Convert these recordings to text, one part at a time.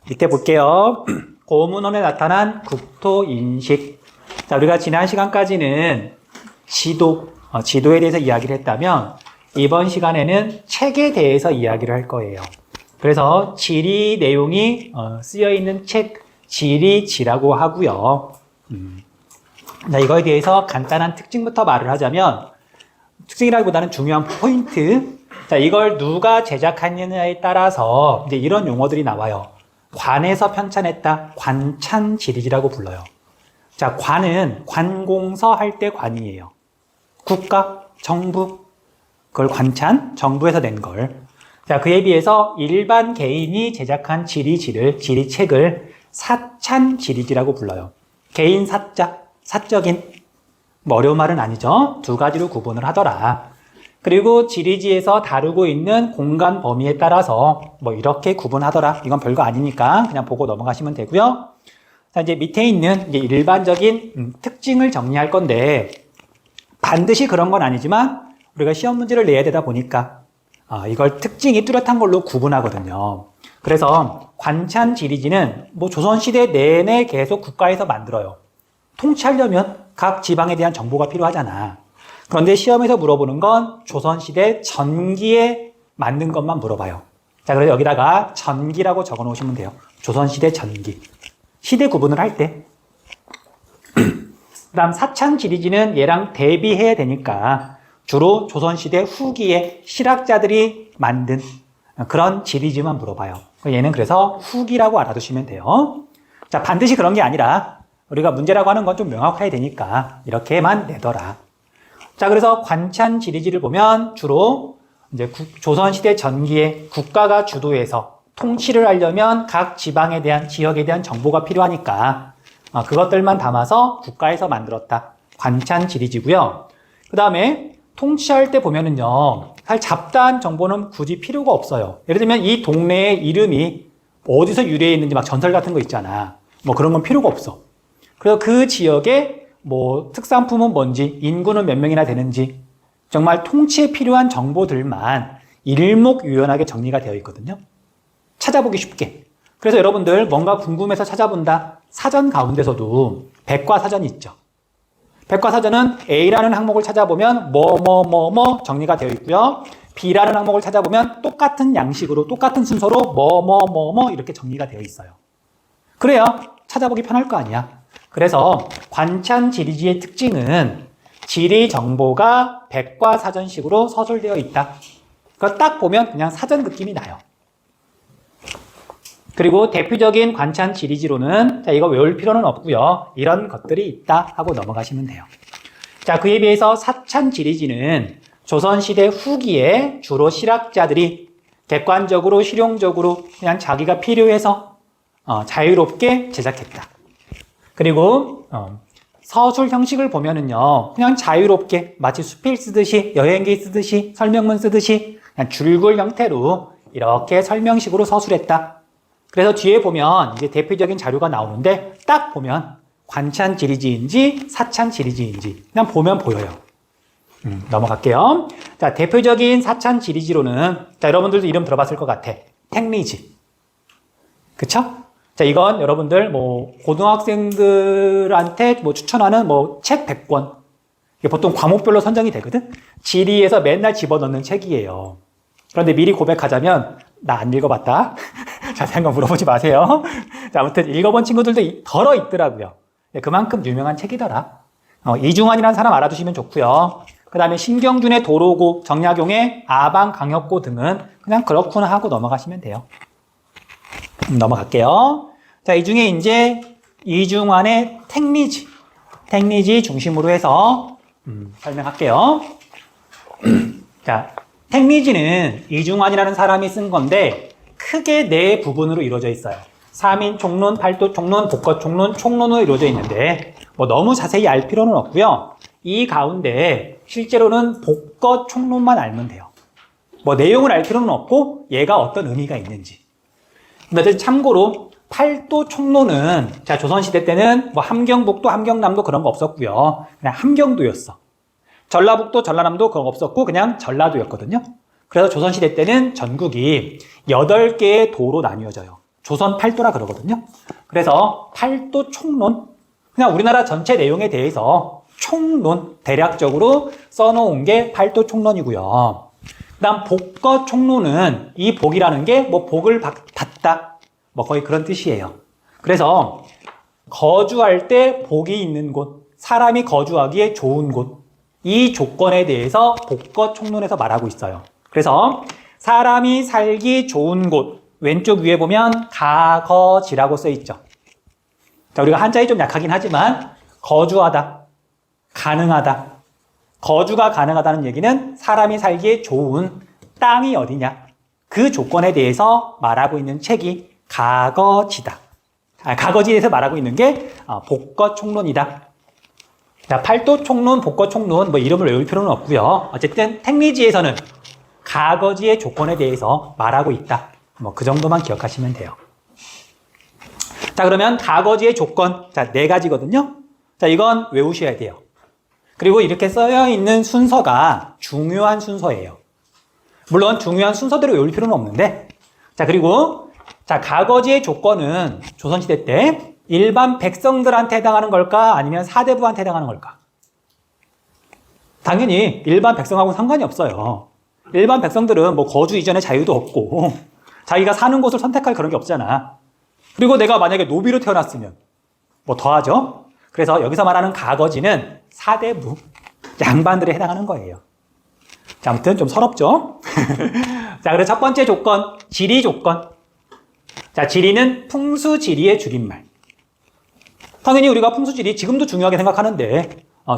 이때 볼게요. 고문원에 나타난 국토인식. 자, 우리가 지난 시간까지는 지도에 대해서 이야기를 했다면 이번 시간에는 책에 대해서 이야기를 할 거예요. 그래서 지리 내용이 쓰여 있는 책, 지리지라고 하고요. 자, 이거에 대해서 간단한 특징부터 말을 하자면, 특징이라기보다는 중요한 포인트. 자, 이걸 누가 제작했느냐에 따라서 이제 이런 용어들이 나와요. 관에서 편찬했다. 관찬지리지라고 불러요. 자, 관은 관공서 할 때 관이에요. 국가, 정부, 그걸 관찬, 정부에서 낸 걸. 자, 그에 비해서 일반 개인이 제작한 지리책을 사찬지리지라고 불러요. 개인 사자, 사적인, 어려운 말은 아니죠. 두 가지로 구분을 하더라. 그리고 지리지에서 다루고 있는 공간 범위에 따라서 이렇게 구분하더라. 이건 별거 아니니까 그냥 보고 넘어가시면 되고요. 자, 이제 밑에 있는 이제 일반적인 특징을 정리할 건데, 반드시 그런 건 아니지만 우리가 시험 문제를 내야 되다 보니까 이걸 특징이 뚜렷한 걸로 구분하거든요. 그래서 관찬지리지는 조선시대 내내 계속 국가에서 만들어요. 통치하려면 각 지방에 대한 정보가 필요하잖아. 그런데 시험에서 물어보는 건 조선시대 전기에 만든 것만 물어봐요. 자, 그래서 여기다가 전기라고 적어 놓으시면 돼요. 조선시대 전기. 시대 구분을 할 때. 그 다음 사찬지리지는 얘랑 대비해야 되니까 주로 조선시대 후기에 실학자들이 만든 그런 지리지만 물어봐요. 얘는 그래서 후기라고 알아두시면 돼요. 자, 반드시 그런 게 아니라 우리가 문제라고 하는 건 좀 명확해야 되니까 이렇게만 내더라. 자, 그래서 관찬지리지를 보면 주로 이제 조선시대 전기에 국가가 주도해서 통치를 하려면 각 지방에 대한, 지역에 대한 정보가 필요하니까 그것들만 담아서 국가에서 만들었다. 관찬지리지고요. 그 다음에 통치할 때 보면은요, 사실 잡다한 정보는 굳이 필요가 없어요. 예를 들면 이 동네의 이름이 어디서 유래해 있는지 막 전설 같은 거 있잖아. 그런 건 필요가 없어. 그래서 그 지역에 특산품은 뭔지, 인구는 몇 명이나 되는지, 정말 통치에 필요한 정보들만 일목요연하게 정리가 되어 있거든요. 찾아보기 쉽게. 그래서 여러분들 뭔가 궁금해서 찾아본다. 사전 가운데서도 백과사전이 있죠. 백과사전은 A라는 항목을 찾아보면 정리가 되어 있고요. B라는 항목을 찾아보면 똑같은 양식으로, 똑같은 순서로 이렇게 정리가 되어 있어요. 그래야 찾아보기 편할 거 아니야. 그래서 관찬지리지의 특징은 지리 정보가 백과사전식으로 서술되어 있다. 그거 딱 보면 그냥 사전 느낌이 나요. 그리고 대표적인 관찬지리지로는 이거 외울 필요는 없고요. 이런 것들이 있다 하고 넘어가시면 돼요. 자, 그에 비해서 사찬지리지는 조선시대 후기에 주로 실학자들이 객관적으로 실용적으로 그냥 자기가 필요해서 자유롭게 제작했다. 그리고 서술 형식을 보면은요, 그냥 자유롭게 마치 수필 쓰듯이, 여행기 쓰듯이, 설명문 쓰듯이 그냥 줄글 형태로 이렇게 설명식으로 서술했다. 그래서 뒤에 보면 이제 대표적인 자료가 나오는데 딱 보면 관찬지리지인지 사찬지리지인지 그냥 보면 보여요. 넘어갈게요. 자, 대표적인 사찬지리지로는 여러분들도 이름 들어봤을 것 같아. 택리지. 그쵸? 자, 이건 여러분들 고등학생들한테 추천하는 책 100권. 이게 보통 과목별로 선정이 되거든. 지리에서 맨날 집어넣는 책이에요. 그런데 미리 고백하자면 나 안 읽어봤다. 자세한 거 물어보지 마세요. 자, 아무튼 읽어본 친구들도 덜어 있더라고요. 그만큼 유명한 책이더라. 이중환이라는 사람 알아두시면 좋고요. 그 다음에 신경준의 도로고, 정약용의 아방 강역고 등은 그냥 그렇구나 하고 넘어가시면 돼요. 넘어갈게요. 자, 이 중에 이제 이중환의 택리지 중심으로 해서 설명할게요. 자, 택리지는 이중환이라는 사람이 쓴 건데 크게 네 부분으로 이루어져 있어요. 3인 총론, 8도 총론, 복거 총론, 총론으로 이루어져 있는데 너무 자세히 알 필요는 없고요. 이 가운데 실제로는 복거 총론만 알면 돼요. 내용을 알 필요는 없고 얘가 어떤 의미가 있는지. 근데 참고로 8도 총론은 조선시대 때는 함경북도, 함경남도 그런 거 없었고요. 그냥 함경도였어. 전라북도, 전라남도 그런 거 없었고 그냥 전라도였거든요. 그래서 조선시대 때는 전국이 8개의 도로 나뉘어져요. 조선 팔도라 그러거든요. 그래서 팔도 총론, 그냥 우리나라 전체 내용에 대해서 총론 대략적으로 써놓은 게 팔도 총론이고요. 그다음 복거 총론은 이 복이라는 게 뭐 복을 받다 뭐 거의 그런 뜻이에요. 그래서 거주할 때 복이 있는 곳, 사람이 거주하기에 좋은 곳, 이 조건에 대해서 복거 총론에서 말하고 있어요. 그래서 사람이 살기 좋은 곳, 왼쪽 위에 보면 가거지라고 써 있죠. 자, 우리가 한자에 좀 약하긴 하지만 거주하다, 가능하다. 거주가 가능하다는 얘기는 사람이 살기에 좋은 땅이 어디냐, 그 조건에 대해서 말하고 있는 책이 가거지다. 가거지에 대해서 말하고 있는 게 복거 총론이다. 자, 팔도 총론, 복거 총론 뭐 이름을 외울 필요는 없고요. 어쨌든 택리지에서는 가거지의 조건에 대해서 말하고 있다. 뭐 그 정도만 기억하시면 돼요. 자, 그러면 가거지의 조건, 자, 4가지거든요. 자, 이건 외우셔야 돼요. 그리고 이렇게 써여 있는 순서가 중요한 순서예요. 물론 중요한 순서대로 외울 필요는 없는데, 자, 그리고 자, 가거지의 조건은 조선시대 때 일반 백성들한테 해당하는 걸까? 아니면 사대부한테 해당하는 걸까? 당연히 일반 백성하고 상관이 없어요. 일반 백성들은 뭐 거주 이전의 자유도 없고 자기가 사는 곳을 선택할 그런 게 없잖아. 그리고 내가 만약에 노비로 태어났으면 뭐 더하죠? 그래서 여기서 말하는 가거지는 사대부, 양반들에 해당하는 거예요. 자, 아무튼 좀 서럽죠? 자, 그래서 첫 번째 조건, 지리 조건. 자, 지리는 풍수지리의 줄임말. 당연히 우리가 풍수지리 지금도 중요하게 생각하는데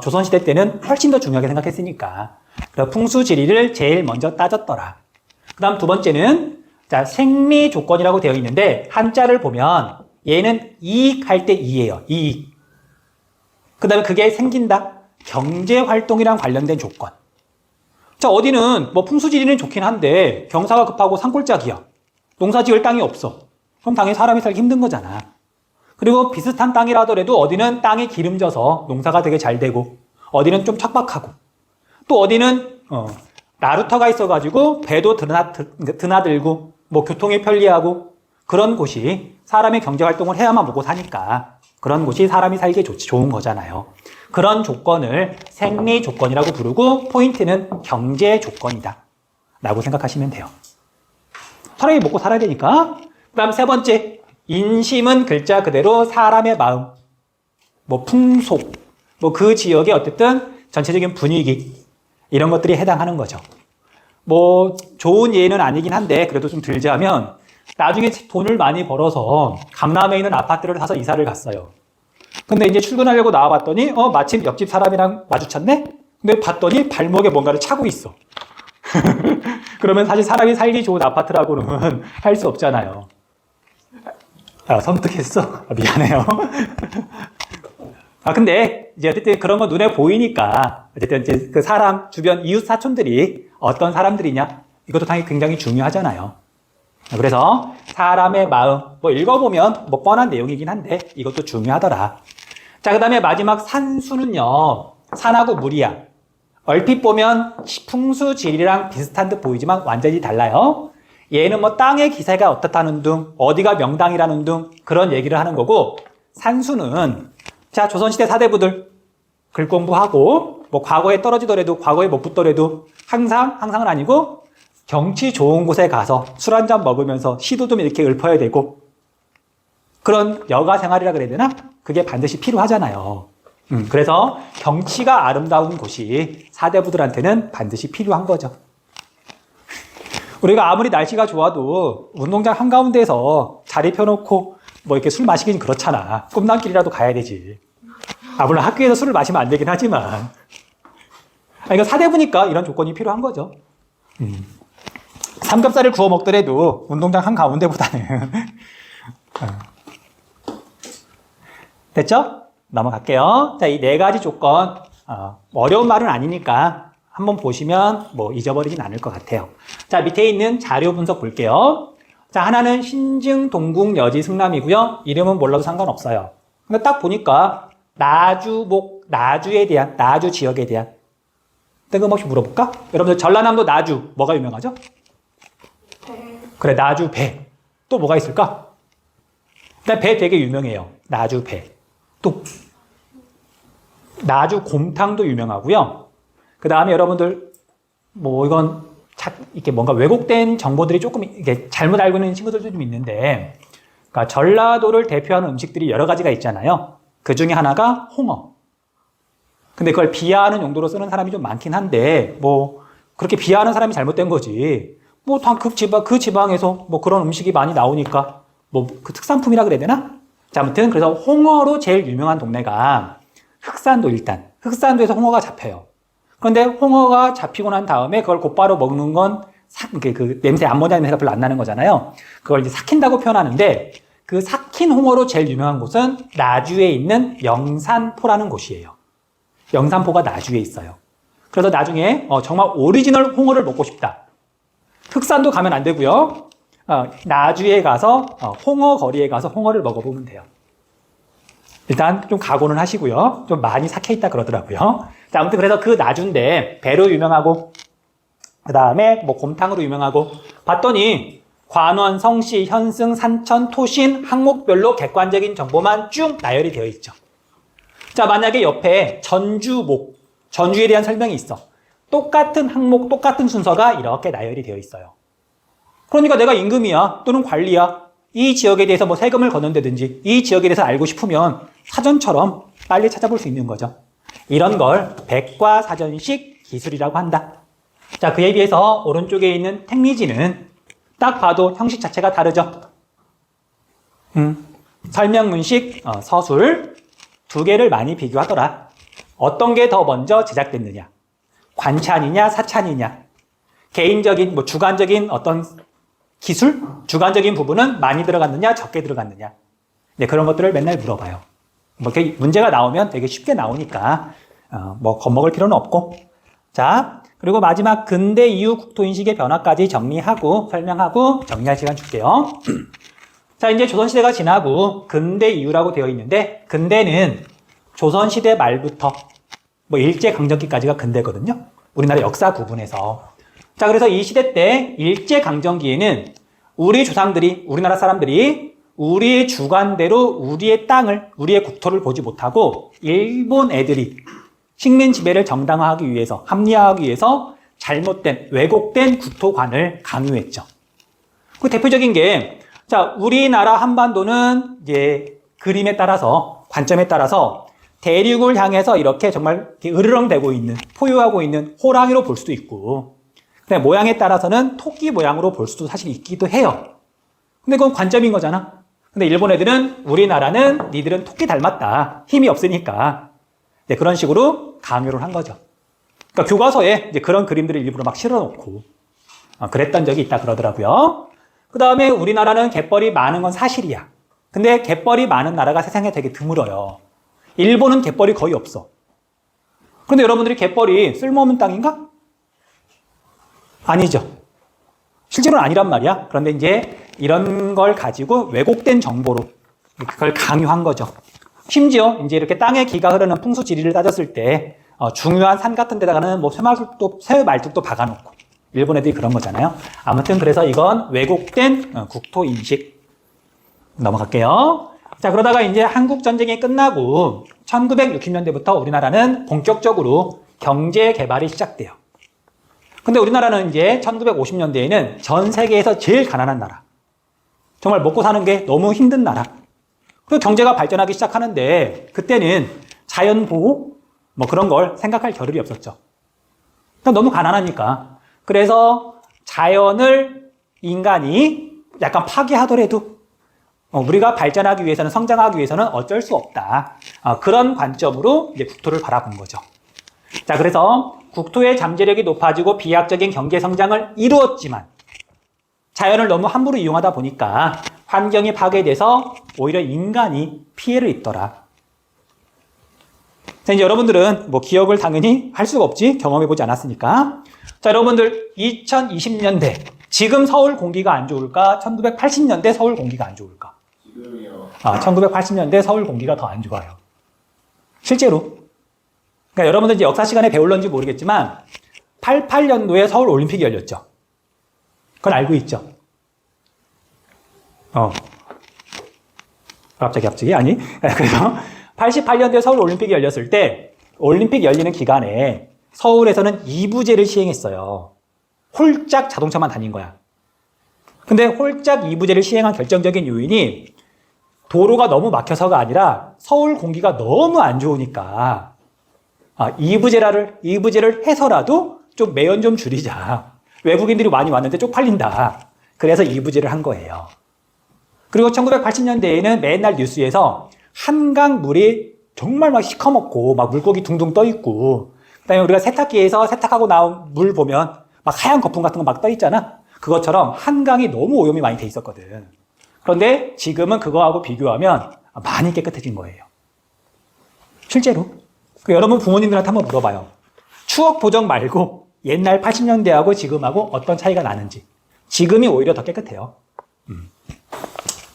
조선시대 때는 훨씬 더 중요하게 생각했으니까 그래서 풍수지리를 제일 먼저 따졌더라. 그 다음 두 번째는 자, 생리 조건이라고 되어 있는데 한자를 보면 얘는 이익할 때 이예요. 이익. 그 다음에 그게 생긴다. 경제활동이랑 관련된 조건. 자, 어디는 뭐 풍수지리는 좋긴 한데 경사가 급하고 산골짜기야. 농사 지을 땅이 없어. 그럼 당연히 사람이 살기 힘든 거잖아. 그리고 비슷한 땅이라 하더라도 어디는 땅이 기름져서 농사가 되게 잘 되고 어디는 좀 척박하고 또 어디는 나루터가 있어가지고 배도 드나들고 뭐 교통이 편리하고 그런 곳이 사람이 경제활동을 해야만 먹고 사니까 그런 곳이 사람이 살기에 좋은 거잖아요. 그런 조건을 생리 조건이라고 부르고 포인트는 경제 조건이다 라고 생각하시면 돼요. 사람이 먹고 살아야 되니까. 그 다음 세 번째, 인심은 글자 그대로 사람의 마음, 뭐 풍속, 뭐 그 지역의 어쨌든 전체적인 분위기 이런 것들이 해당하는 거죠. 뭐 좋은 예는 아니긴 한데 그래도 좀 들자면 나중에 돈을 많이 벌어서 강남에 있는 아파트를 사서 이사를 갔어요. 근데 이제 출근하려고 나와봤더니 마침 옆집 사람이랑 마주쳤네? 근데 봤더니 발목에 뭔가를 차고 있어. 그러면 사실 사람이 살기 좋은 아파트라고는 할 수 없잖아요. 섬뜩했어? 미안해요. 근데 이제 어쨌든 그런 거 눈에 보이니까 어쨌든 이제 그 사람 주변 이웃 사촌들이 어떤 사람들이냐 이것도 당연히 굉장히 중요하잖아요. 그래서 사람의 마음 뭐 읽어보면 뭐 뻔한 내용이긴 한데 이것도 중요하더라. 자, 그 다음에 마지막 산수는요, 산하고 물이야. 얼핏 보면 풍수지리랑 비슷한 듯 보이지만 완전히 달라요. 얘는 뭐 땅의 기세가 어떻다는 둥, 어디가 명당이라는 둥 그런 얘기를 하는 거고, 산수는 자, 조선시대 사대부들 글 공부하고 뭐 과거에 떨어지더라도 과거에 못 붙더라도 항상은 아니고 경치 좋은 곳에 가서 술 한잔 먹으면서 시도 좀 이렇게 읊어야 되고 그런 여가 생활이라 그래야 되나? 그게 반드시 필요하잖아요. 그래서 경치가 아름다운 곳이 사대부들한테는 반드시 필요한 거죠. 우리가 아무리 날씨가 좋아도 운동장 한가운데에서 자리 펴놓고 뭐 이렇게 술 마시긴 그렇잖아. 꿈단길이라도 가야 되지. 물론 학교에서 술을 마시면 안 되긴 하지만. 이거 사대부니까 이런 조건이 필요한 거죠. 삼겹살을 구워 먹더라도 운동장 한가운데보다는. 됐죠? 넘어갈게요. 자, 이 4가지 조건, 어려운 말은 아니니까 한번 보시면 뭐 잊어버리진 않을 것 같아요. 자, 밑에 있는 자료 분석 볼게요. 자, 하나는 신증, 동국, 여지, 승남이고요. 이름은 몰라도 상관없어요. 근데 딱 보니까 나주에 대한, 나주 지역에 대한 뜬금없이 물어볼까? 여러분들 전라남도 나주 뭐가 유명하죠? 그래, 나주 배. 또 뭐가 있을까? 일단 배 되게 유명해요. 나주 배. 또 나주 곰탕도 유명하고요. 그 다음에 여러분들 뭐 이건 이렇게 뭔가 왜곡된 정보들이 조금 이게 잘못 알고 있는 친구들도 좀 있는데, 그러니까 전라도를 대표하는 음식들이 여러 가지가 있잖아요. 그 중에 하나가 홍어. 근데 그걸 비하하는 용도로 쓰는 사람이 좀 많긴 한데, 뭐 그렇게 비하하는 사람이 잘못된 거지. 뭐 그 지방에서 뭐 그런 음식이 많이 나오니까 뭐 그 특산품이라 그래야 되나? 자, 아무튼 그래서 홍어로 제일 유명한 동네가 흑산도. 일단 흑산도에서 홍어가 잡혀요. 그런데 홍어가 잡히고 난 다음에 그걸 곧바로 먹는 건 그 냄새, 암모니아 냄새가 별로 안 나는 거잖아요. 그걸 이제 삭힌다고 표현하는데, 그 삭힌 홍어로 제일 유명한 곳은 나주에 있는 영산포라는 곳이에요. 영산포가 나주에 있어요. 그래서 나중에 정말 오리지널 홍어를 먹고 싶다. 흑산도 가면 안 되고요. 나주에 가서 홍어 거리에 가서 홍어를 먹어보면 돼요. 일단 좀 각오는 하시고요. 좀 많이 삭혀 있다 그러더라고요. 자, 아무튼 그래서 그 나주인데 배로 유명하고, 그 다음에 뭐 곰탕으로 유명하고, 봤더니 관원, 성씨, 현승, 산천, 토신, 항목별로 객관적인 정보만 쭉 나열이 되어 있죠. 자, 만약에 옆에 전주목, 전주에 대한 설명이 있어. 똑같은 항목, 똑같은 순서가 이렇게 나열이 되어 있어요. 그러니까 내가 임금이야 또는 관리야, 이 지역에 대해서 뭐 세금을 걷는다든지 이 지역에 대해서 알고 싶으면 사전처럼 빨리 찾아볼 수 있는 거죠. 이런 걸 백과사전식 기술이라고 한다. 자, 그에 비해서 오른쪽에 있는 택리지는 딱 봐도 형식 자체가 다르죠. 설명문식, 서술 두 개를 많이 비교하더라. 어떤 게 더 먼저 제작됐느냐, 관찬이냐 사찬이냐, 개인적인 뭐 주관적인 어떤 기술, 주관적인 부분은 많이 들어갔느냐 적게 들어갔느냐, 네, 그런 것들을 맨날 물어봐요. 뭐 문제가 나오면 되게 쉽게 나오니까 뭐 겁먹을 필요는 없고. 자, 그리고 마지막 근대 이후 국토인식의 변화까지 정리하고 설명하고 정리할 시간 줄게요. 자, 이제 조선시대가 지나고 근대 이후라고 되어 있는데, 근대는 조선시대 말부터 뭐 일제강점기까지가 근대거든요. 우리나라 역사 구분에서. 자, 그래서 이 시대 때 일제강점기에는 우리 조상들이, 우리나라 사람들이 우리의 주관대로 우리의 땅을, 우리의 국토를 보지 못하고 일본 애들이 식민 지배를 정당화하기 위해서, 합리화하기 위해서 잘못된, 왜곡된 국토관을 강요했죠. 그 대표적인 게, 자, 우리나라 한반도는 이제 그림에 따라서, 관점에 따라서 대륙을 향해서 이렇게 정말 이렇게 으르렁대고 있는, 포효하고 있는 호랑이로 볼 수도 있고, 근데 모양에 따라서는 토끼 모양으로 볼 수도 사실 있기도 해요. 근데 그건 관점인 거잖아. 근데 일본 애들은 우리나라는 니들은 토끼 닮았다, 힘이 없으니까, 네, 그런 식으로 강요를 한 거죠. 그러니까 교과서에 이제 그런 그림들을 일부러 막 실어놓고 그랬던 적이 있다 그러더라고요. 그 다음에 우리나라는 갯벌이 많은 건 사실이야. 근데 갯벌이 많은 나라가 세상에 되게 드물어요. 일본은 갯벌이 거의 없어. 그런데 여러분들이 갯벌이 쓸모없는 땅인가? 아니죠. 실제로는 아니란 말이야. 그런데 이제 이런 걸 가지고 왜곡된 정보로 그걸 강요한 거죠. 심지어 이제 이렇게 땅에 기가 흐르는 풍수 지리를 따졌을 때 중요한 산 같은 데다가는 뭐 쇠말뚝도 박아놓고, 일본 애들이 그런 거잖아요. 아무튼 그래서 이건 왜곡된 국토 인식. 넘어갈게요. 자, 그러다가 이제 한국 전쟁이 끝나고 1960년대부터 우리나라는 본격적으로 경제 개발이 시작돼요. 근데 우리나라는 이제 1950년대에는 전 세계에서 제일 가난한 나라, 정말 먹고 사는 게 너무 힘든 나라. 그 경제가 발전하기 시작하는데 그때는 자연 보호 뭐 그런 걸 생각할 겨를이 없었죠. 그러니까 너무 가난하니까. 그래서 자연을 인간이 약간 파괴하더라도 우리가 발전하기 위해서는, 성장하기 위해서는 어쩔 수 없다. 그런 관점으로 이제 국토를 바라본 거죠. 자, 그래서 국토의 잠재력이 높아지고 비약적인 경제 성장을 이루었지만 자연을 너무 함부로 이용하다 보니까 환경이 파괴돼서 오히려 인간이 피해를 입더라. 자, 이제 여러분들은 뭐 기억을 당연히 할 수가 없지, 경험해보지 않았으니까. 자, 여러분들 2020년대 지금 서울 공기가 안 좋을까? 1980년대 서울 공기가 안 좋을까? 지금이요. 1980년대 서울 공기가 더 안 좋아요. 실제로. 그러니까 여러분들 이제 역사 시간에 배울런지 모르겠지만 88년도에 서울 올림픽이 열렸죠. 그건 알고 있죠. 갑자기 아니. 그래서 88년도에 서울 올림픽이 열렸을 때 올림픽 열리는 기간에 서울에서는 2부제를 시행했어요. 홀짝 자동차만 다닌 거야. 근데 홀짝 2부제를 시행한 결정적인 요인이 도로가 너무 막혀서가 아니라 서울 공기가 너무 안 좋으니까 2부제를 해서라도 좀 매연 좀 줄이자. 외국인들이 많이 왔는데 쪽팔린다. 그래서 2부제를 한 거예요. 그리고 1980년대에는 맨날 뉴스에서 한강 물이 정말 막 시커멓고 막 물고기 둥둥 떠 있고, 그다음에 우리가 세탁기에서 세탁하고 나온 물 보면 막 하얀 거품 같은 거 막 떠 있잖아. 그것처럼 한강이 너무 오염이 많이 돼 있었거든. 그런데 지금은 그거하고 비교하면 많이 깨끗해진 거예요. 실제로. 여러분 부모님들한테 한번 물어봐요. 추억 보정 말고 옛날 80년대하고 지금하고 어떤 차이가 나는지. 지금이 오히려 더 깨끗해요.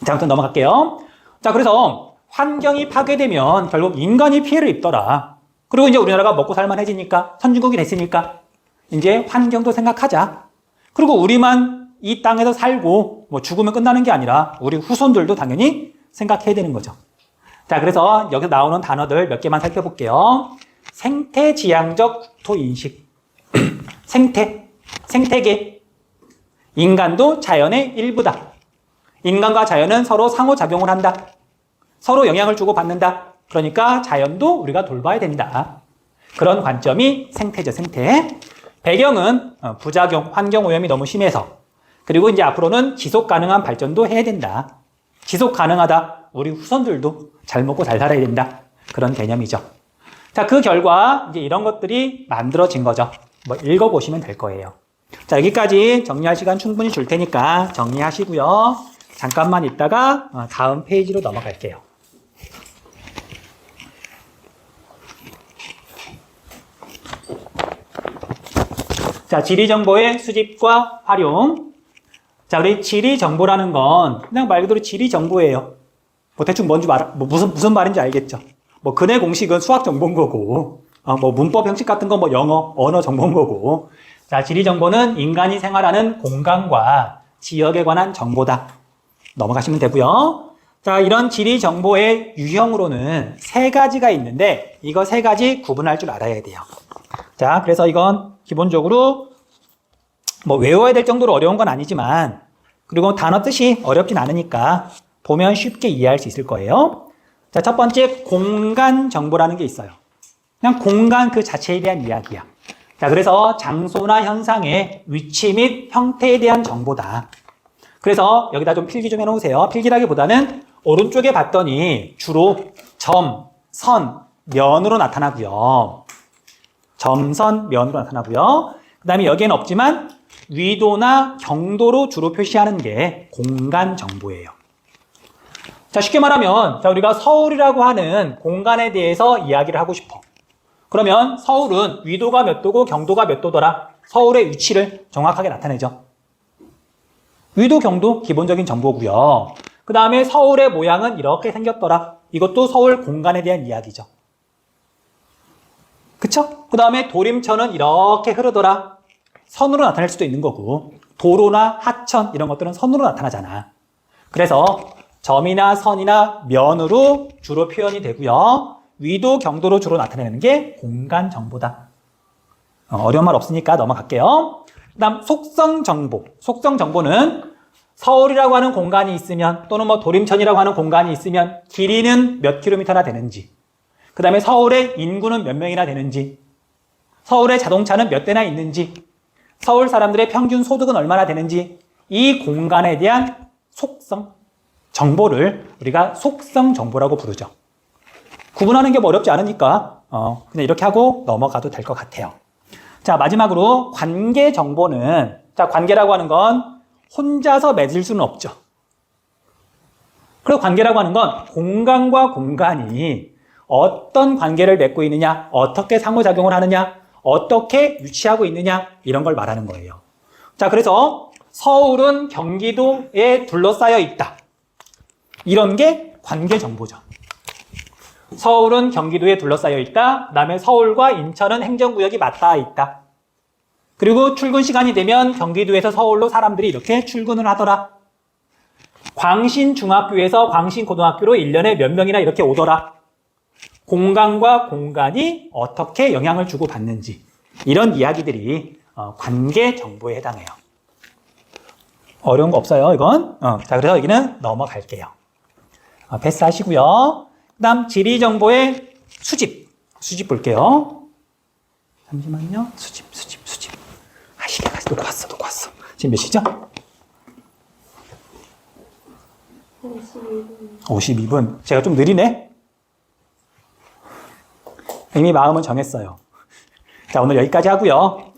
자, 아무튼 넘어갈게요. 자, 그래서 환경이 파괴되면 결국 인간이 피해를 입더라. 그리고 이제 우리나라가 먹고 살만해지니까, 선진국이 됐으니까 이제 환경도 생각하자. 그리고 우리만 이 땅에서 살고 뭐 죽으면 끝나는 게 아니라 우리 후손들도 당연히 생각해야 되는 거죠. 자, 그래서 여기서 나오는 단어들 몇 개만 살펴볼게요. 생태지향적 국토인식. 생태계. 인간도 자연의 일부다. 인간과 자연은 서로 상호작용을 한다. 서로 영향을 주고받는다. 그러니까 자연도 우리가 돌봐야 된다. 그런 관점이 생태죠, 생태. 배경은 부작용, 환경오염이 너무 심해서. 그리고 이제 앞으로는 지속 가능한 발전도 해야 된다. 지속 가능하다. 우리 후손들도 잘 먹고 잘 살아야 된다. 그런 개념이죠. 자, 그 결과 이제 이런 것들이 만들어진 거죠. 뭐 읽어보시면 될 거예요. 자, 여기까지 정리할 시간 충분히 줄 테니까 정리하시고요. 잠깐만 있다가 다음 페이지로 넘어갈게요. 자, 지리정보의 수집과 활용. 자, 우리 지리정보라는 건 그냥 말 그대로 지리정보예요. 뭐 대충 뭔지 무슨 말인지 알겠죠? 뭐 근해 공식은 수학 정보인 거고, 뭐 문법 형식 같은 건 뭐 영어, 언어 정보인 거고. 자, 지리정보는 인간이 생활하는 공간과 지역에 관한 정보다. 넘어가시면 되고요. 자, 이런 지리정보의 유형으로는 3가지가 있는데 이거 3가지 구분할 줄 알아야 돼요. 자, 그래서 이건 기본적으로 뭐 외워야 될 정도로 어려운 건 아니지만, 그리고 단어 뜻이 어렵진 않으니까 보면 쉽게 이해할 수 있을 거예요. 자, 첫 번째 공간 정보라는 게 있어요. 그냥 공간 그 자체에 대한 이야기야. 자, 그래서 장소나 현상의 위치 및 형태에 대한 정보다. 그래서 여기다 좀 필기 좀 해놓으세요. 필기라기보다는 오른쪽에 봤더니 주로 점, 선, 면으로 나타나고요. 점, 선, 면으로 나타나고요. 그 다음에 여기에는 없지만 위도나 경도로 주로 표시하는 게 공간 정보예요. 자, 쉽게 말하면 자, 우리가 서울이라고 하는 공간에 대해서 이야기를 하고 싶어. 그러면 서울은 위도가 몇 도고 경도가 몇 도더라. 서울의 위치를 정확하게 나타내죠. 위도, 경도 기본적인 정보고요. 그 다음에 서울의 모양은 이렇게 생겼더라. 이것도 서울 공간에 대한 이야기죠. 그쵸? 그 다음에 도림천은 이렇게 흐르더라. 선으로 나타낼 수도 있는 거고, 도로나 하천 이런 것들은 선으로 나타나잖아. 그래서 점이나 선이나 면으로 주로 표현이 되고요. 위도, 경도로 주로 나타내는 게 공간 정보다. 어려운 말 없으니까 넘어갈게요. 그 다음 속성 정보. 속성 정보는 서울이라고 하는 공간이 있으면, 또는 뭐 도림천이라고 하는 공간이 있으면 길이는 몇 킬로미터나 되는지, 그 다음에 서울의 인구는 몇 명이나 되는지, 서울의 자동차는 몇 대나 있는지, 서울 사람들의 평균 소득은 얼마나 되는지, 이 공간에 대한 속성 정보를 우리가 속성 정보라고 부르죠. 구분하는 게 뭐 어렵지 않으니까 그냥 이렇게 하고 넘어가도 될 것 같아요. 자, 마지막으로 관계 정보는, 자, 관계라고 하는 건 혼자서 맺을 수는 없죠. 그리고 관계라고 하는 건 공간과 공간이 어떤 관계를 맺고 있느냐, 어떻게 상호작용을 하느냐, 어떻게 위치하고 있느냐, 이런 걸 말하는 거예요. 자, 그래서 서울은 경기도에 둘러싸여 있다. 이런 게 관계 정보죠. 서울은 경기도에 둘러싸여 있다. 그 다음에 서울과 인천은 행정구역이 맞닿아 있다. 그리고 출근 시간이 되면 경기도에서 서울로 사람들이 이렇게 출근을 하더라. 광신중학교에서 광신고등학교로 1년에 몇 명이나 이렇게 오더라. 공간과 공간이 어떻게 영향을 주고 받는지 이런 이야기들이 관계 정보에 해당해요. 어려운 거 없어요, 이건. 자, 그래서 여기는 넘어갈게요. 패스하시고요. 그 다음 지리 정보의 수집 볼게요. 잠시만요. 수집. 시계가 놓고 왔어. 지금 몇 시죠? 52분. 제가 좀 느리네? 이미 마음은 정했어요. 자, 오늘 여기까지 하고요.